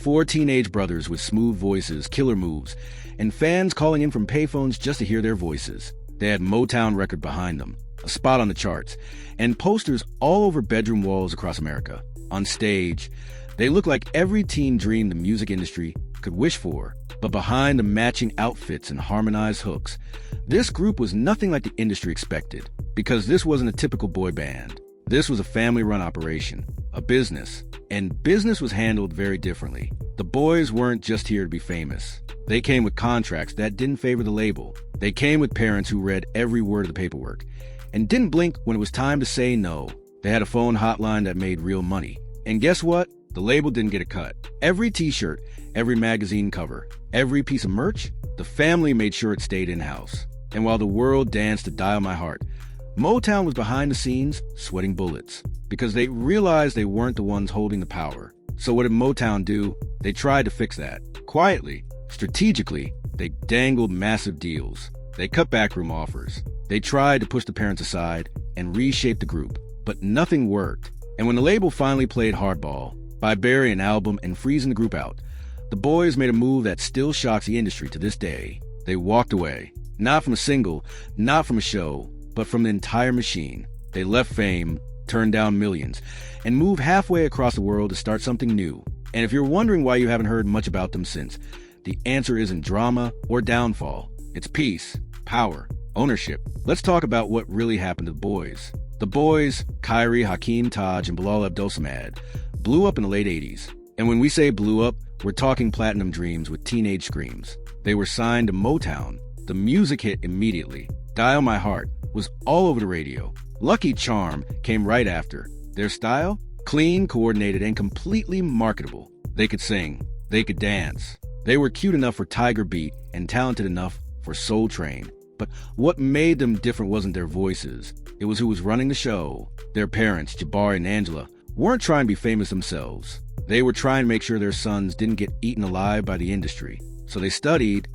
four teenage brothers with smooth voices, killer moves, and fans calling in from payphones just to hear their voices. They had Motown Records behind them, a spot on the charts, and posters all over bedroom walls across America. On stage, they looked like every teen dream the music industry could wish for, but behind the matching outfits and harmonized hooks, this group was nothing like the industry expected, because this wasn't a typical boy band. This was a family-run operation, a business, and business was handled very differently. The boys weren't just here to be famous. They came with contracts that didn't favor the label. They came with parents who read every word of the paperwork and didn't blink when it was time to say no. They had a phone hotline that made real money. And guess what? The label didn't get a cut. Every t-shirt, every magazine cover, every piece of merch, the family made sure it stayed in-house. And while the world danced to Dial My Heart, Motown was behind the scenes, sweating bullets, because they realized they weren't the ones holding the power. So what did Motown do? They tried to fix that. Quietly, strategically, they dangled massive deals. They cut backroom offers. They tried to push the parents aside and reshape the group, but nothing worked. And when the label finally played hardball by burying an album and freezing the group out, the boys made a move that still shocks the industry to this day. They walked away, not from a single, not from a show, but from the entire machine. They left fame, turned down millions, and moved halfway across the world to start something new. And if you're wondering why you haven't heard much about them since, the answer isn't drama or downfall. It's peace, power, ownership. Let's talk about what really happened to the boys. The boys, Kyrie, Hakeem Taj, and Bilal Abdul-Samad, blew up in the late 80s. And when we say blew up, we're talking platinum dreams with teenage screams. They were signed to Motown. The music hit immediately. Dial My Heart was all over the radio. Lucky Charm came right after. Their style? Clean, coordinated, and completely marketable. They could sing. They could dance. They were cute enough for Tiger Beat and talented enough for Soul Train. But what made them different wasn't their voices. It was who was running the show. Their parents, Jabari and Angela, weren't trying to be famous themselves. They were trying to make sure their sons didn't get eaten alive by the industry. So they studied,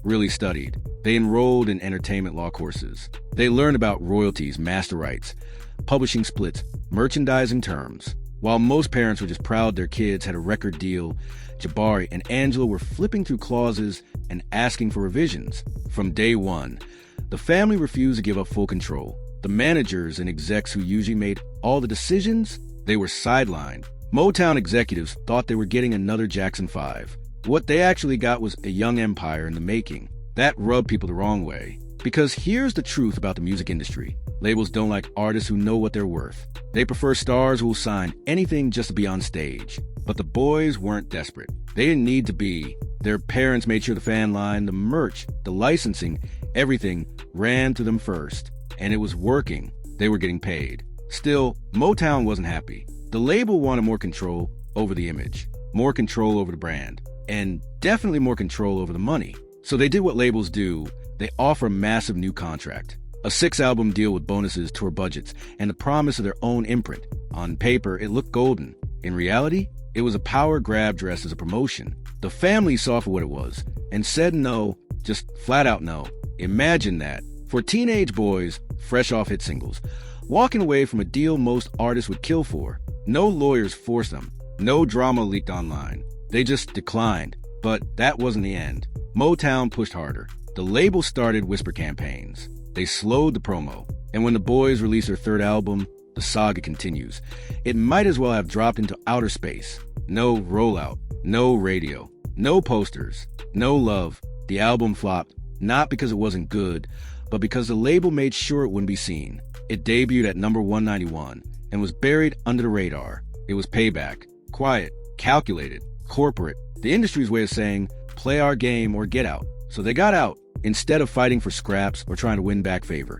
really studied. They enrolled in entertainment law courses. They learned about royalties, master rights, publishing splits, merchandising terms. While most parents were just proud their kids had a record deal, Jabari and Angela were flipping through clauses and asking for revisions. From day one, the family refused to give up full control. The managers and execs who usually made all the decisions, they were sidelined. Motown executives thought they were getting another Jackson 5. What they actually got was a young empire in the making. That rubbed people the wrong way. Because here's the truth about the music industry. Labels don't like artists who know what they're worth. They prefer stars who will sign anything just to be on stage. But the boys weren't desperate. They didn't need to be. Their parents made sure the fan line, the merch, the licensing, everything ran to them first. And it was working. They were getting paid. Still, Motown wasn't happy. The label wanted more control over the image, more control over the brand, and definitely more control over the money. So they did what labels do. They offer a massive new contract, a 6-album deal with bonuses, tour budgets, and the promise of their own imprint. On paper, it looked golden. In reality, it was a power grab dressed as a promotion. The family saw for what it was and said no, just flat out no. Imagine that. For teenage boys, fresh off hit singles, walking away from a deal most artists would kill for. No lawyers forced them. No drama leaked online. They just declined. But that wasn't the end. Motown pushed harder. The label started whisper campaigns. They slowed the promo. And when the boys released their third album, the saga continues. It might as well have dropped into outer space. No rollout, no radio, no posters, no love. The album flopped, not because it wasn't good, but because the label made sure it wouldn't be seen. It debuted at number 191 and was buried under the radar. It was payback, quiet, calculated, corporate. The industry's way of saying, play our game or get out. So they got out. Instead of fighting for scraps or trying to win back favor,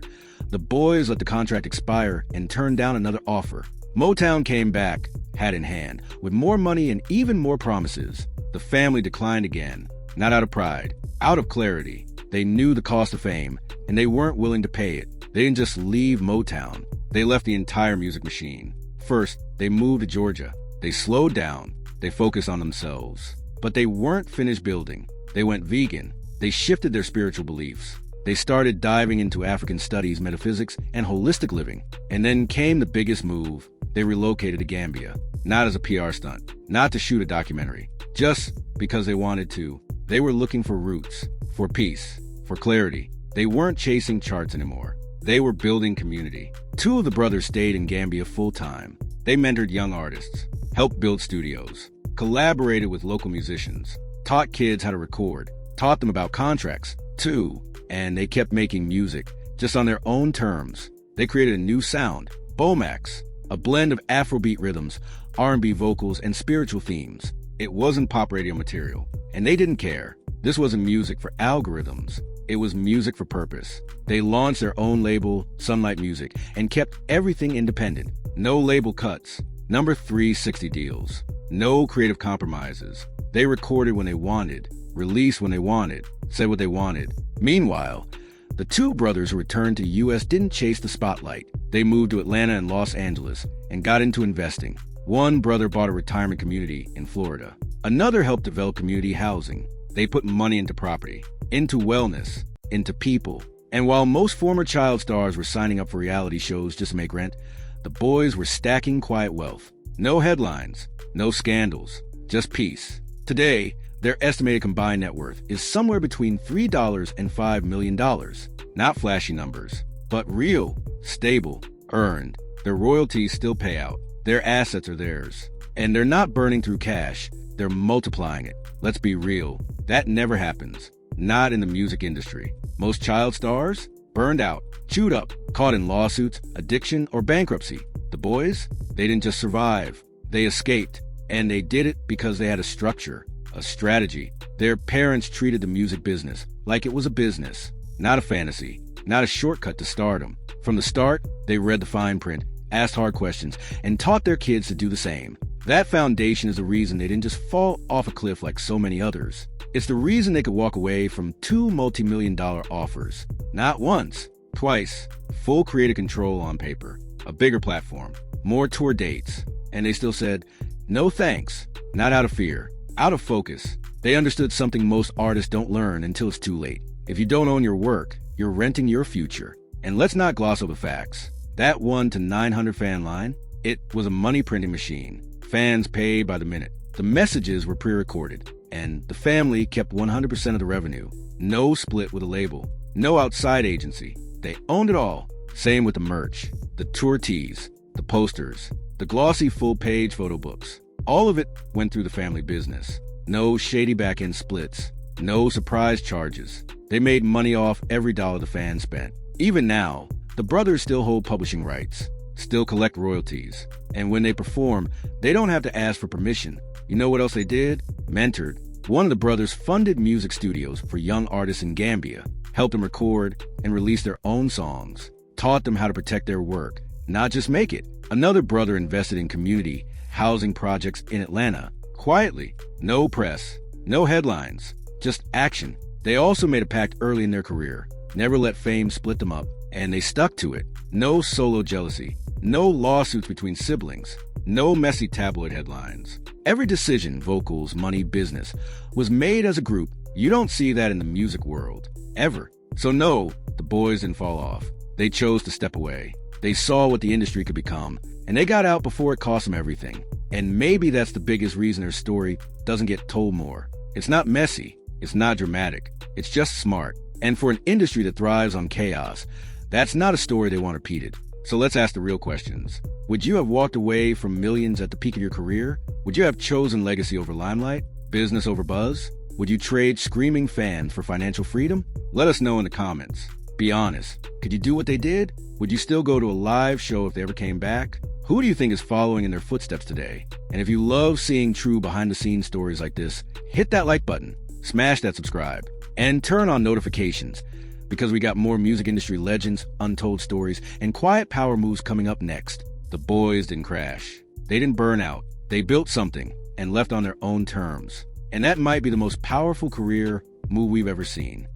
the boys let the contract expire and turned down another offer. Motown came back, hat in hand, with more money and even more promises. The family declined again, not out of pride, out of clarity. They knew the cost of fame, and they weren't willing to pay it. They didn't just leave Motown. They left the entire music machine. First, they moved to Georgia. They slowed down. They focused on themselves. But they weren't finished building. They went vegan. They shifted their spiritual beliefs. They started diving into African studies, metaphysics, and holistic living. And then came the biggest move. they relocated to Gambia, not as a PR stunt, not to shoot a documentary, just because they wanted to. They were looking for roots, for peace, for clarity. They weren't chasing charts anymore. They were building community. Two of the brothers stayed in Gambia full-time. They mentored young artists, helped build studios, collaborated with local musicians, taught kids how to record, taught them about contracts, too, and they kept making music, just on their own terms. They created a new sound, Bomax, a blend of Afrobeat rhythms, R&B vocals, and spiritual themes. It wasn't pop radio material, and they didn't care. This wasn't music for algorithms. It was music for purpose. They launched their own label, Sunlight Music, and kept everything independent. No label cuts, number 360 deals, no creative compromises. They recorded when they wanted, released when they wanted, said what they wanted. Meanwhile, the two brothers who returned to the U.S. didn't chase the spotlight. They moved to Atlanta and Los Angeles and got into investing. One brother bought a retirement community in Florida. Another helped develop community housing. They put money into property, into wellness, into people. And while most former child stars were signing up for reality shows just to make rent, the boys were stacking quiet wealth. No headlines, no scandals, just peace. Today, their estimated combined net worth is somewhere between $3 and $5 million. Not flashy numbers, but real, stable, earned. Their royalties still pay out. Their assets are theirs. And they're not burning through cash, they're multiplying it. Let's be real, that never happens. Not in the music industry. Most child stars? Burned out, chewed up, caught in lawsuits, addiction, or bankruptcy. The boys? They didn't just survive. They escaped. And they did it because they had a structure, a strategy. Their parents treated the music business like it was a business, not a fantasy, not a shortcut to stardom. From the start, they read the fine print, asked hard questions, and taught their kids to do the same. That foundation is the reason they didn't just fall off a cliff like so many others. It's the reason they could walk away from 2 multi-million-dollar offers. Not once, twice. Full creative control on paper, a bigger platform, more tour dates. And they still said, no thanks, not out of fear, out of focus. They understood something most artists don't learn until it's too late. If you don't own your work, you're renting your future. And let's not gloss over facts. That 1 to 900 fan line, it was a money printing machine. Fans paid by the minute. The messages were pre-recorded, and the family kept 100% of the revenue. No split with a label, no outside agency. They owned it all. Same with the merch, the tour tees, the posters, the glossy full-page photo books. All of it went through the family business. No shady back-end splits, no surprise charges. They made money off every dollar the fans spent. Even now, the brothers still hold publishing rights, still collect royalties. And when they perform, they don't have to ask for permission. You know what else they did? Mentored. One of the brothers funded music studios for young artists in Gambia, helped them record and release their own songs, taught them how to protect their work, not just make it. Another brother invested in community housing projects in Atlanta, quietly. No press, no headlines, just action. They also made a pact early in their career, never let fame split them up, and they stuck to it. No solo jealousy, no lawsuits between siblings, no messy tabloid headlines. Every decision, vocals, money, business, was made as a group. You don't see that in the music world, ever. So no, the boys didn't fall off. They chose to step away. They saw what the industry could become, and they got out before it cost them everything. And maybe that's the biggest reason their story doesn't get told more. It's not messy, it's not dramatic, it's just smart. And for an industry that thrives on chaos, that's not a story they want repeated. So let's ask the real questions. Would you have walked away from millions at the peak of your career? Would you have chosen legacy over limelight? Business over buzz? Would you trade screaming fans for financial freedom? Let us know in the comments. Be honest. Could you do what they did? Would you still go to a live show if they ever came back? Who do you think is following in their footsteps today? And if you love seeing true behind-the-scenes stories like this, hit that like button, smash that subscribe, and turn on notifications, because we got more music industry legends, untold stories, and quiet power moves coming up next. The boys didn't crash. They didn't burn out. They built something and left on their own terms. And that might be the most powerful career move we've ever seen.